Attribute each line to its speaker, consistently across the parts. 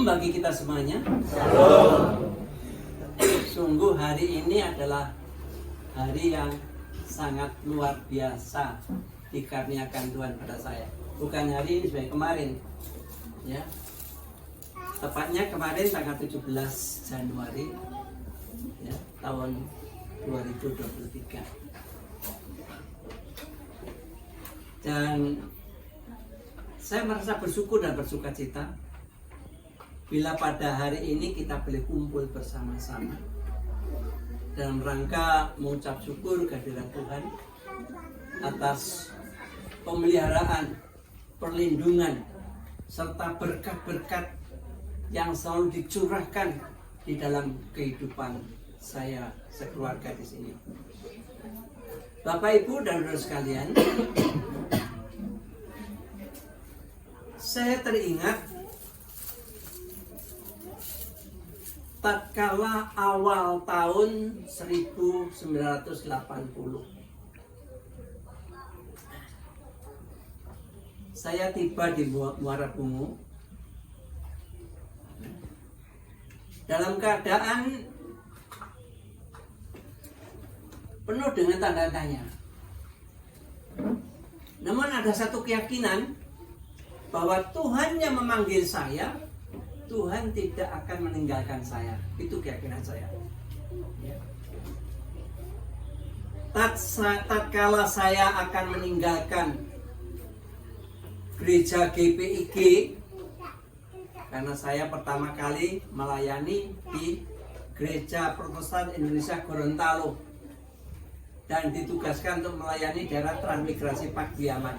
Speaker 1: bagi kita semuanya. Sungguh hari ini adalah hari yang sangat luar biasa dikaruniakan Tuhan pada saya. Bukan hari ini, sebenarnya kemarin. Ya. Tepatnya kemarin tanggal 17 Januari ya, tahun 2023. Dan saya merasa bersyukur dan bersuka cita bila pada hari ini kita boleh kumpul bersama-sama dalam rangka mengucap syukur kehadiran Tuhan atas pemeliharaan, perlindungan, serta berkat-berkat yang selalu dicurahkan di dalam kehidupan saya sekeluarga di sini. Bapak, Ibu, dan saudara sekalian, saya teringat tatkala awal tahun 1980 saya tiba di Muara Bungu dalam keadaan penuh dengan tanda tanya. Namun ada satu keyakinan bahwa Tuhan yang memanggil saya, Tuhan tidak akan meninggalkan saya. Itu keyakinan saya. Tatkala saya akan meninggalkan gereja GPIG, karena saya pertama kali melayani di Gereja Protestan Indonesia Gorontalo dan ditugaskan untuk melayani daerah transmigrasi Pagiaman.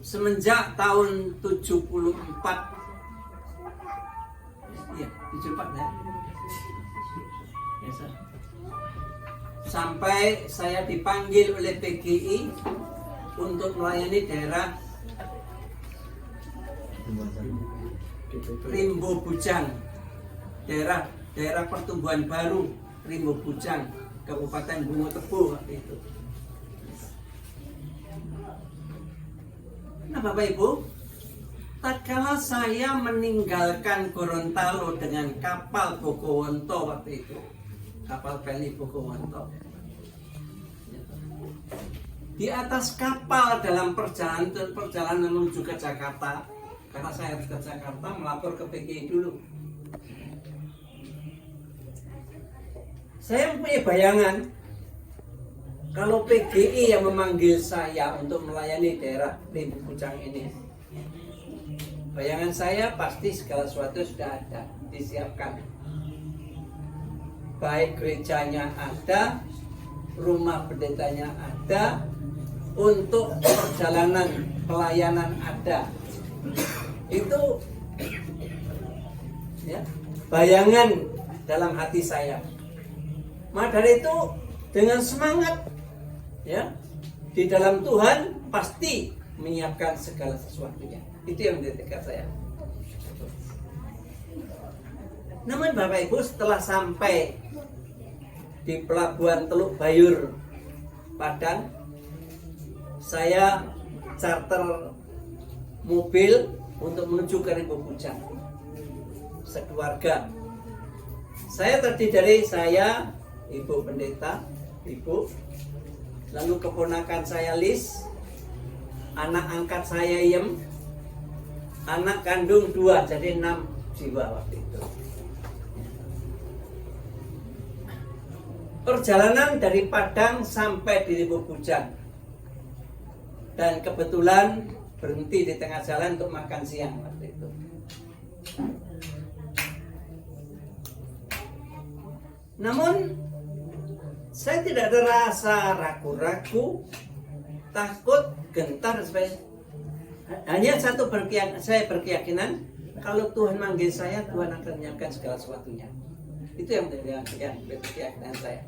Speaker 1: Semenjak tahun 74, ya, 74 ya. Yes, sampai saya dipanggil oleh PGI untuk melayani daerah Rimbo Bujang, daerah pertumbuhan baru Rimbo Bujang, Kabupaten Bungo Tebu waktu itu. Nah, Bapak Ibu, tatkala saya meninggalkan Gorontalo dengan kapal Bogowonto waktu itu, kapal Peli Bogowonto, di atas kapal dalam perjalanan menuju ke Jakarta, karena saya harus ke Jakarta melapor ke PGI dulu. Saya punya bayangan kalau PGI yang memanggil saya untuk melayani daerah Rimbo Bujang ini, bayangan saya pasti segala sesuatu sudah ada, disiapkan. Baik gerejanya ada, rumah pendetanya ada, untuk perjalanan pelayanan ada. Itu ya, bayangan dalam hati saya. Maka dari itu dengan semangat ya, di dalam Tuhan pasti menyiapkan segala sesuatunya. Itu yang menjadi tekad saya. Namun Bapak Ibu, setelah sampai di pelabuhan Teluk Bayur, Padang, saya charter mobil untuk menuju ke Rimbo Bujang sekeluarga. Saya terdiri dari saya, Ibu Pendeta, Ibu, lalu keponakan saya Lis, anak angkat saya Yem, anak kandung 2, jadi 6 jiwa waktu itu. Perjalanan dari Padang sampai di Rimbo Bujang, dan kebetulan berhenti di tengah jalan untuk makan siang waktu itu. Namun saya tidak ada rasa ragu-ragu, takut, gentar, hanya satu saya berkeyakinan kalau Tuhan manggil saya, Tuhan akan menyiapkan segala sesuatunya. Itu yang keyakinan saya.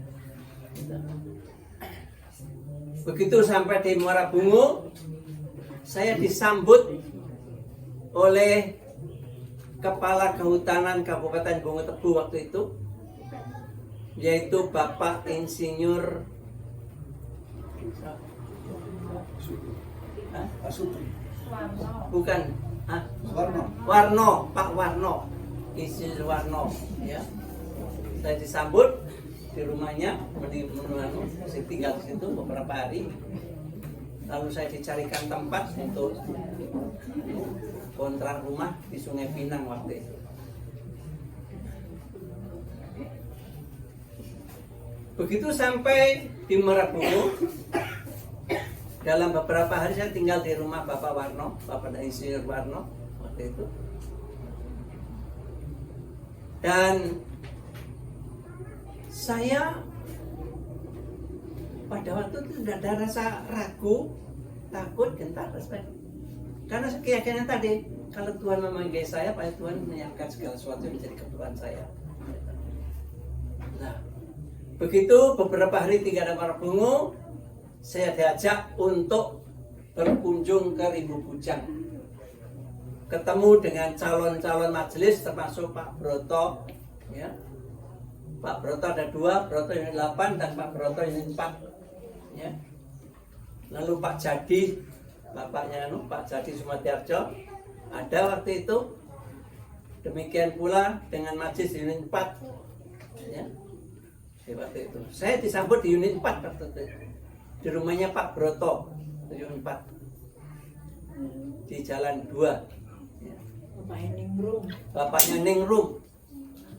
Speaker 1: Begitu sampai di Muara Bungu, saya disambut oleh Kepala Kehutanan Kabupaten Bungo Tebu waktu itu, yaitu Bapak Insinyur Pak Supri. Bukan, Hah?
Speaker 2: Warno.
Speaker 1: Warno, Pak Warno, Insinyur Warno, ya. Saya disambut di rumahnya, saya tinggal di situ beberapa hari. Lalu saya dicarikan tempat untuk kontrak rumah di Sungai Pinang waktu itu. Begitu sampai di Merak-Bungo, dalam beberapa hari saya tinggal di rumah Bapak Warno, Bapak Insinyur Warno waktu itu. Dan saya pada waktu itu tidak ada rasa ragu, takut, gentar, respect. Karena keyakinan tadi, kalau Tuhan memanggil saya, Pak Tuhan menyiapkan segala sesuatu yang menjadi keperluan saya. Nah, begitu beberapa hari tinggal di Merak-Bungo, saya diajak untuk berkunjung ke Rimbu Bujang, ketemu dengan calon-calon majelis termasuk Pak Broto, ya. Pak Broto ada 2, Broto ini 8 dan Pak Broto ini 4, ya. Lalu Pak Jadi, bapaknya Pak Jadi Sumatiarjo ada waktu itu. Demikian pula dengan majelis di unit 4, ya. Di waktu itu saya disambut di unit 4 waktu itu, di rumahnya Pak Broto di unit 4 di Jalan 2, ya. Bapaknya Ningrum.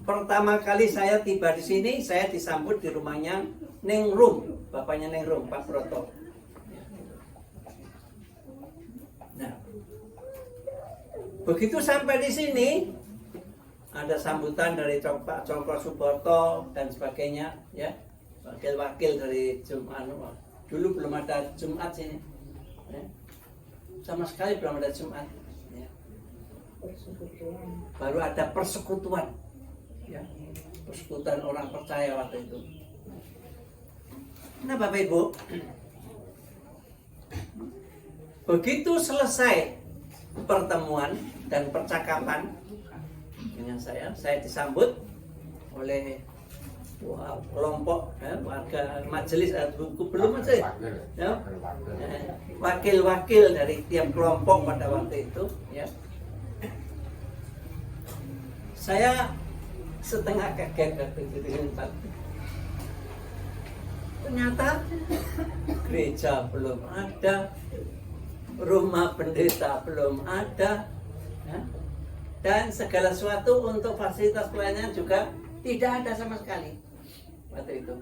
Speaker 1: Pertama kali saya tiba di sini, saya disambut di rumahnya Ningrum, bapaknya Ningrum, Pak Broto. Nah, begitu sampai di sini, ada sambutan dari Pak Congko Suborto dan sebagainya, ya, wakil-wakil dari Jumat. Dulu belum ada Jumat sini, ya. Sama sekali belum ada Jumat, ya. Baru ada persekutuan, ya, persekutuan orang percaya waktu itu. Nah, Bapak Ibu, begitu selesai pertemuan dan percakapan dengan saya disambut oleh kelompok, ya, warga majelis, belum majelis, ya, wakil-wakil dari tiap kelompok pada waktu itu, ya. Saya setengah kaget waktu itu dengan Pak. Ternyata gereja belum ada, rumah pendeta belum ada, ya. Dan segala sesuatu untuk fasilitas pelayanan juga tidak ada sama sekali waktu itu.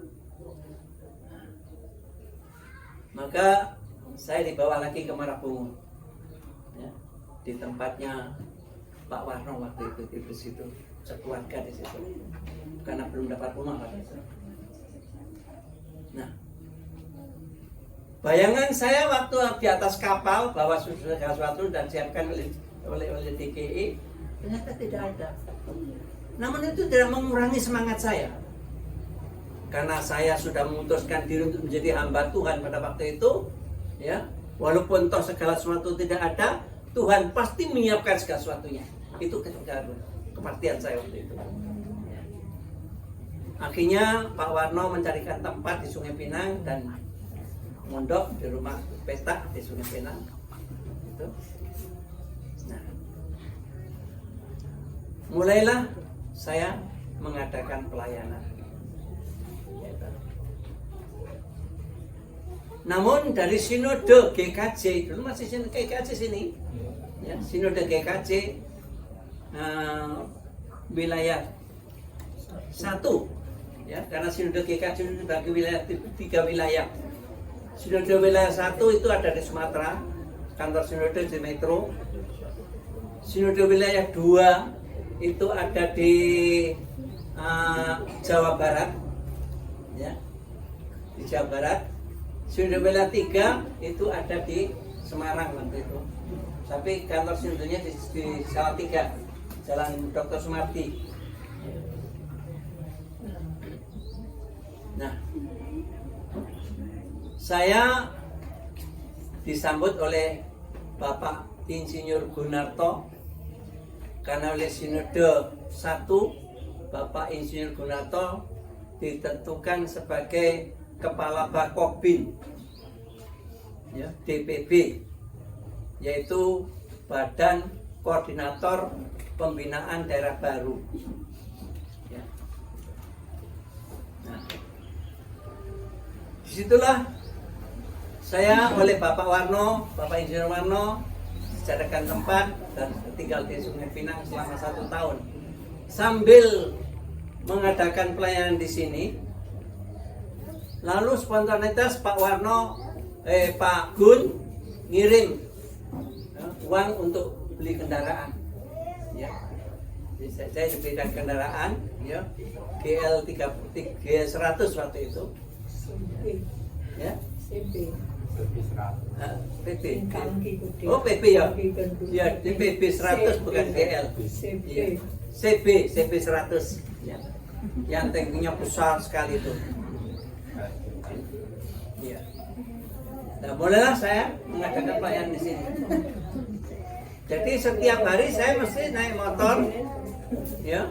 Speaker 1: Maka saya dibawa lagi ke Merak-Bungo, ya, di tempatnya Pak Warno waktu itu di situ, sekeluarga di situ, karena belum dapat rumah waktu itu. Nah, bayangan saya waktu di atas kapal bahwa segala sesuatu dan siapkan oleh DKI, ternyata tidak ada. Namun itu tidak mengurangi semangat saya, karena saya sudah memutuskan diri untuk menjadi hamba Tuhan pada waktu itu, ya. Walaupun toh segala sesuatu tidak ada, Tuhan pasti menyiapkan segala sesuatunya. Itu kepastian saya waktu itu. Akhirnya Pak Warno mencarikan tempat di Sungai Pinang dan mondok di rumah pesta di Sungai Pinang. Itu. Nah, mulailah saya mengadakan pelayanan. Namun dari sinode GKJ, dulu masih sinode GKJ sini, ya, sinode GKJ wilayah 1, ya, karena sinode GKJ itu dibagi wilayah 3 wilayah. Sinode wilayah 1 itu ada di Sumatera, kantor sinode di Metro. Sinode wilayah 2 itu ada di Jawa Barat, ya, di Jawa Barat. Sinode wilayah 3 itu ada di Semarang waktu itu. Tapi kantor sinodenya di Salatiga, Jalan Dr. Sumarti. Nah, saya disambut oleh Bapak Insinyur Gunarto, karena oleh sinode 1 Bapak Insinyur Gunarto ditentukan sebagai Kepala Bakobin, ya, DPB, yaitu Badan koordinator pembinaan daerah baru. Ya. Nah, disitulah saya oleh Bapak Warno, Bapak Insinyur Warno, dicarikan tempat dan tinggal di Sungai Pinang selama 1 tahun. Sambil mengadakan pelayanan di sini, lalu spontanitas Pak Warno, Pak Gun ngirim uang untuk beli kendaraan. Ya. Jadi saya diberikan kendaraan, ya, GL 100 waktu itu. Ya. PP. Oh, PP ya. Ya, di PP 100 bukan GL. Ya. CB 100. Ya. Yang tanknya besar sekali itu. Ya. Nah, bolehlah saya mengadakan pelayanan di sini. Jadi setiap hari saya mesti naik motor, ya,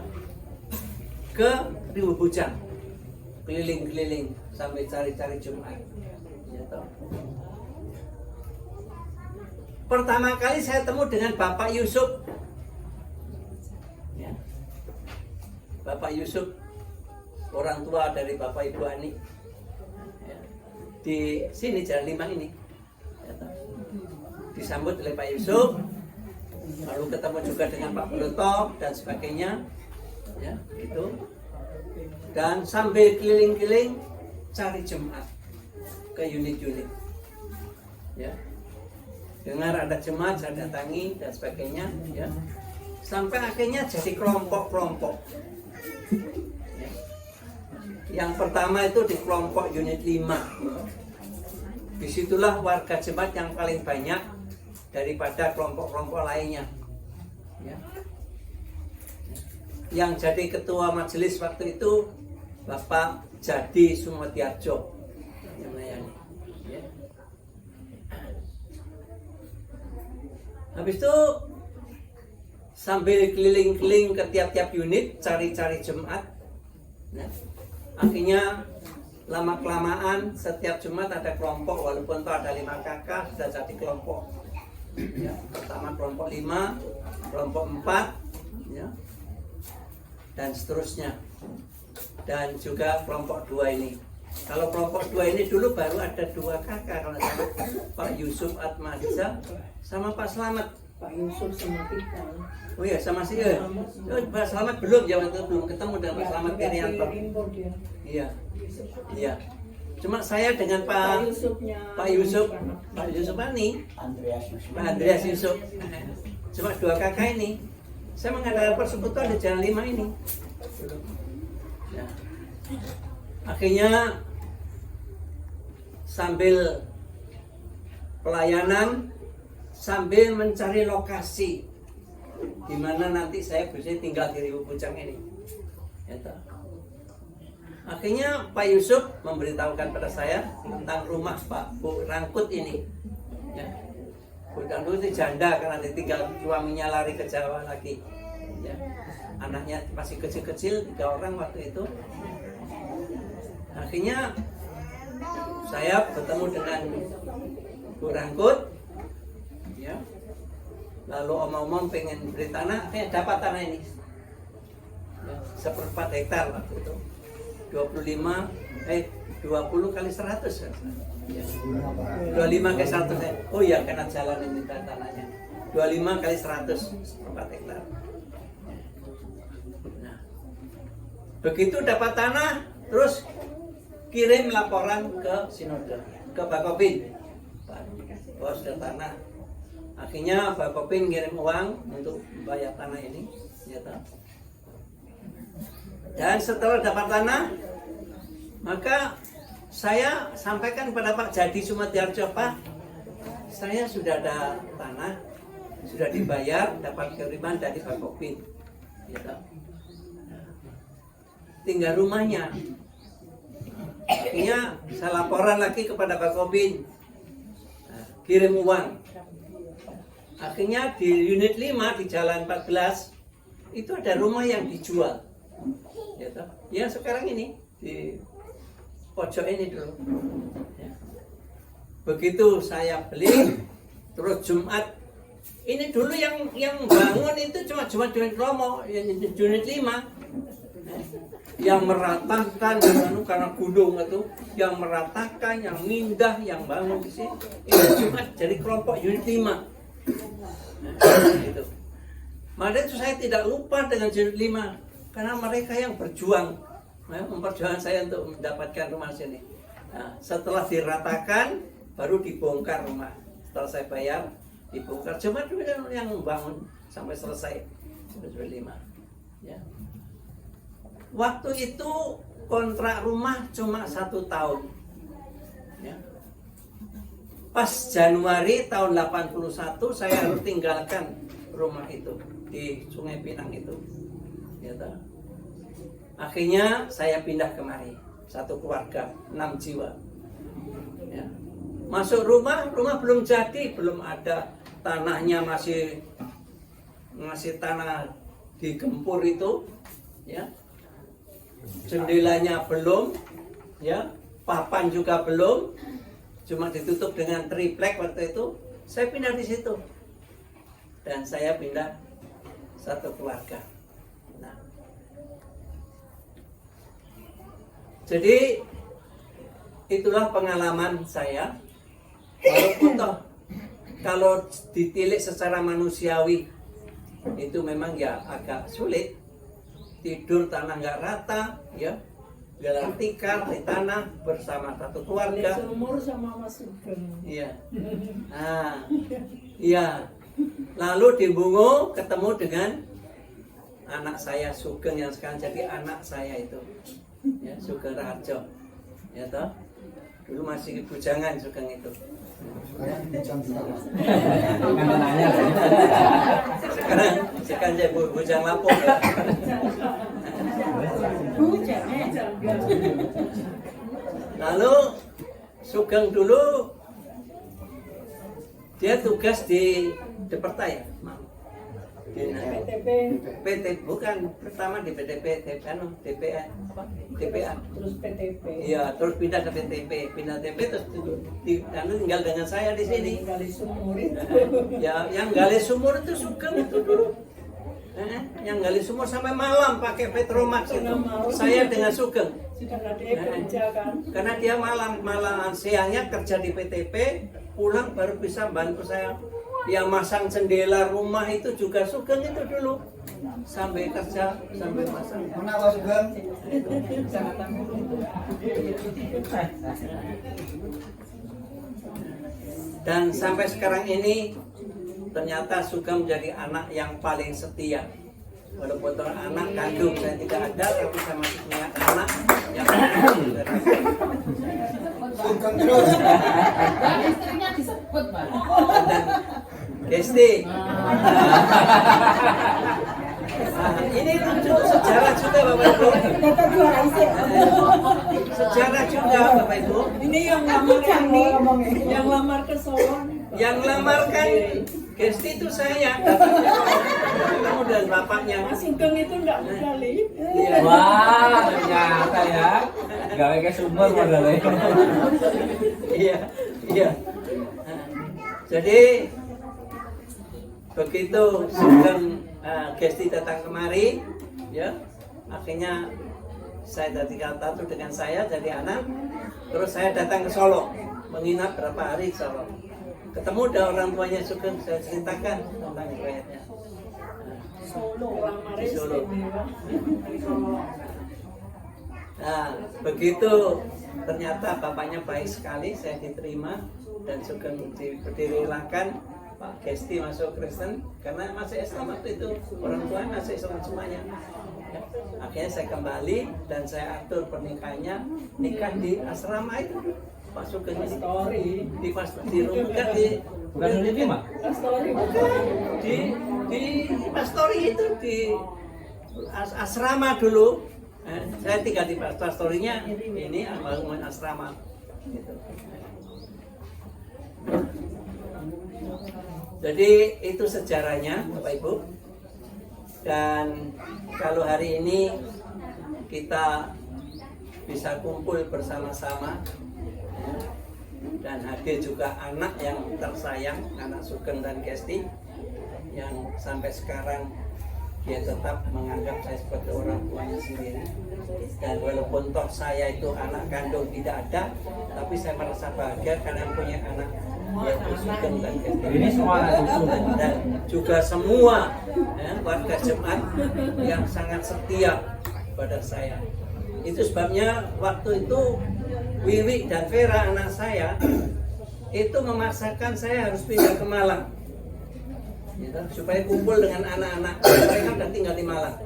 Speaker 1: ke Ribu Bujang, keliling-keliling sampai cari-cari Jumat. Ya, toh. Pertama kali saya temu dengan Bapak Yusuf, ya. Bapak Yusuf, orang tua dari Bapak Ibu Ani, ya. Di sini Jalan 5 ini, ya, toh. Disambut oleh Pak Yusuf. Lalu ketemu juga dengan Pak Broto dan sebagainya, ya, gitu. Dan sambil keliling-keliling cari jemaat ke unit-unit, ya. Dengar ada jemaat saya datangi dan sebagainya, ya. Sampai akhirnya jadi kelompok-kelompok. Ya. Yang pertama itu di kelompok unit 5. Disitulah warga jemaat yang paling banyak daripada kelompok-kelompok lainnya, ya. Yang jadi ketua majelis waktu itu Bapak Jadi Sumodiarjo, yang melayani, ya. Habis itu sambil keliling-keliling ke tiap-tiap unit cari-cari jemaat, ya. Akhirnya lama-kelamaan setiap Jumat ada kelompok, walaupun itu ada 5 kakak sudah jadi kelompok. Ya, pertama kelompok 5, kelompok 4, ya, dan seterusnya, dan juga kelompok 2 ini. Kalau kelompok 2 ini dulu baru ada 2 kakak, kalau sama Pak Yusuf Atmadiza sama Pak Slamet.
Speaker 2: Pak Yusuf sama kita.
Speaker 1: Oh iya, sama sih ya. Oh, Pak Slamet belum, zaman itu belum ketemu dengan Pak Slamet Irianto. Iya, iya. Cuma saya dengan Pak Yusuf Ani, Pak Andreas Yusuf. Cuma 2 kakak ini. Saya mengadakan persekutuan di Jalan 5 ini. Ya. Akhirnya sambil pelayanan, sambil mencari lokasi di mana nanti saya bisa tinggal di Ribu Bujang ini. Ya, akhirnya Pak Yusuf memberitahukan pada saya tentang rumah Pak Bu Rangkut ini, ya. Bu Rangkut itu janda karena ditinggal suaminya lari ke Jawa lagi, ya. Anaknya masih kecil-kecil 3 orang waktu itu. Akhirnya saya bertemu dengan Bu Rangkut, ya. Lalu omong-omong pengen beli tanah, dapat tanah ini, ya, 1/4 hektar waktu itu. 20 kali 100 kan? Ya. 25 kali 100 ya. Oh iya, karena jalan ini tanahnya 25 kali 100 1/4 hektar. Nah, begitu dapat tanah, terus kirim laporan ke Sinode, ke Bakopin. Oh, sudah tanah. Akhirnya Bakopin ngirim uang untuk bayar tanah ini, ya. Dan setelah dapat tanah, maka saya sampaikan kepada Pak Jadi Sumodiarjo, Pak, saya sudah ada tanah, sudah dibayar, dapat kiriman dari Bakopin, gitu. Tinggal rumahnya. Akhirnya saya laporan lagi kepada Bakopin, kirim uang. Akhirnya di unit 5 di Jalan 14 itu ada rumah yang dijual. Ya, sekarang ini di pojok ini dulu, ya. Begitu saya beli, terus Jumat ini dulu yang bangun itu cuma unit Romo, unit 5. Yang meratakan karena gunung itu, yang meratakan, yang mindah, yang bangun di sini itu cuma jadi kelompok unit 5. Gitu. Maka itu saya tidak lupa dengan unit 5 karena mereka yang berjuang, memperjuangkan saya untuk mendapatkan rumah sini. Nah, setelah diratakan baru dibongkar rumah. Setelah saya bayar dibongkar, cuma yang bangun sampai selesai unit 5. Ya. Waktu itu kontrak rumah cuma 1 tahun. Ya. Pas Januari tahun 81 saya harus tinggalkan rumah itu di Sungai Pinang itu. Ya, akhirnya saya pindah kemari, satu keluarga 6 jiwa. Ya. Masuk rumah belum jadi, belum ada tanahnya, masih tanah digempur itu, ya. Jendelanya belum, ya, papan juga belum, cuma ditutup dengan triplek waktu itu. Saya pindah di situ, dan saya pindah satu keluarga. Nah, jadi itulah pengalaman saya. Walaupun toh kalau ditilik secara manusiawi itu memang ya agak sulit. Tidur tanah nggak rata, ya, jalan tikar di tanah bersama satu keluarga.
Speaker 2: Seumur sama Mas Sugeng.
Speaker 1: Iya. Nah, iya. Lalu di Bungo ketemu dengan anak saya Sugeng yang sekarang jadi anak saya itu, ya, Sugeng Raharjo, ya toh. Dulu masih bujangan Sugeng itu. Sekarang jadi bujang lapuk. Lalu Sugeng dulu dia tugas di Deperta ya, di PT bukan, pertama di PTP, DPA,
Speaker 2: Terus PTP.
Speaker 1: iya, terus pindah ke PTP, terus tinggal dengan saya di sini.
Speaker 2: Gali sumur itu.
Speaker 1: Ya, yang gali sumur itu Sugeng itu dulu. Yang gali sumur sampai malam pakai Petromax itu. Saya dengan Sugeng.
Speaker 2: Sudah dia kerja kan.
Speaker 1: Karena dia malam siangnya kerja di PTP, pulang baru bisa bantu saya. Yang masang jendela rumah itu juga Sugeng itu dulu. Sampai kerja, sampai masang.
Speaker 3: Kenapa Sugeng?
Speaker 1: Dan sampai sekarang ini ternyata Sugeng menjadi anak yang paling setia. Walaupun anak kandung saya tidak ada, tapi saya masih punya anak yang
Speaker 3: Sugeng terus.
Speaker 4: Dan istrinya disebut, Pak.
Speaker 1: dan Gesti. Ini lucu sejarah juga Bapak Ibu. Sejarah juga Bapak Ibu.
Speaker 2: Ini yang lamar yang lamar ke Solo.
Speaker 1: Yang lamarkan Gesti itu saya, ketemu dengan bapaknya.
Speaker 2: Mas Sugeng itu enggak sekali.
Speaker 1: Iya.
Speaker 5: Wah, ternyata ya. Gawe ke sumber modalnya.
Speaker 1: Iya, iya. Jadi begitu Sugeng Gesti datang kemari, ya, akhirnya saya jadi satu dengan saya jadi anak. Terus saya datang ke Solo, menginap berapa hari di Solo. Ketemu dengan orang tuanya Sugeng, saya ceritakan tentang riwayatnya.
Speaker 2: Solo lamar
Speaker 1: Di Solo.
Speaker 2: istimewa.
Speaker 1: Nah, begitu ternyata bapaknya baik sekali, saya diterima dan Sugeng diperdirilahkan. Pak Gesti masuk Kristen karena masih Islam waktu itu, orang tua masih Islam semuanya. Ya. Akhirnya saya kembali dan saya atur pernikahannya, nikah di asrama itu. Pak Sugeng ini di rumah kan
Speaker 5: Bukan unit 5?
Speaker 1: di pastori itu di asrama dulu. Saya tinggal di pastorinya ini bangunan asrama gitu. Jadi itu sejarahnya Bapak Ibu. Dan kalau hari ini kita bisa kumpul bersama-sama dan hadir juga anak yang tersayang, anak Sugeng dan Gesti. yang sampai sekarang dia tetap menganggap saya seperti orang tuanya sendiri. Dan walaupun toh saya itu anak kandung tidak ada, tapi saya merasa bahagia karena punya anak yang Sugeng dan
Speaker 5: Ini semua anak cucu.
Speaker 1: dan juga semua warga Jemaat yang sangat setia pada saya. Itu sebabnya waktu itu Wiwi dan Vera anak saya itu memaksakan saya harus pindah ke Malang, gitu, supaya kumpul dengan anak-anak mereka dan tinggal di Malang,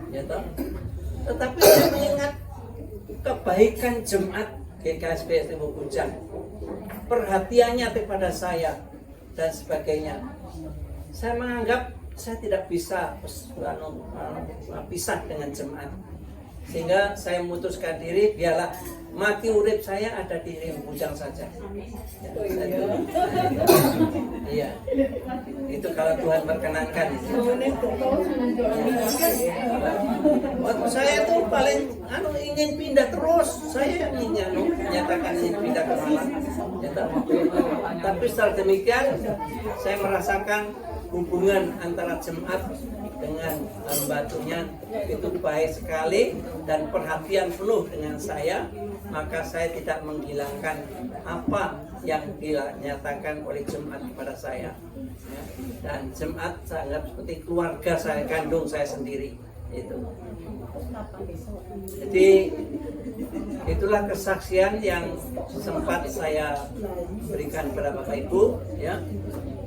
Speaker 1: gitu. Tetapi saya mengingat kebaikan Jemaat GKSP Timur Kujang, perhatiannya kepada saya dan sebagainya. Saya menganggap saya tidak bisa pisah dengan Jemaat, sehingga saya memutuskan diri biarlah mati urip saya ada di Timur Kujang saja. Iya, itu kalau Tuhan berkenankan. Waktu saya tuh paling ingin pindah terus, saya ingin menyatakan ingin pindah ke Malang. Tapi setelah demikian saya merasakan hubungan antara Jemaat dengan batunya itu baik sekali dan perhatian penuh dengan saya, maka saya tidak menghilangkan apa yang dinyatakan oleh Jemaat kepada saya. Dan Jemaat saya anggap seperti keluarga saya, kandung saya sendiri. Itu. Jadi itulah kesaksian yang sempat saya berikan kepada Bapak Ibu, ya.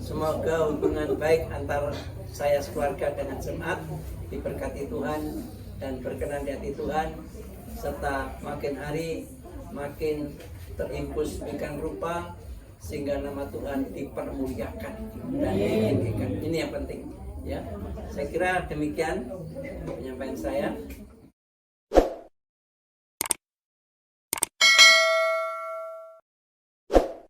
Speaker 1: Semoga hubungan baik antara saya sekeluarga dengan Jemaat diberkati Tuhan dan berkenan di hati Tuhan, serta makin hari makin terimpuls sedemikian rupa sehingga nama Tuhan dipermuliakan dan ditinggikan. Ini yang penting, ya. Saya kira demikian penyampaian saya.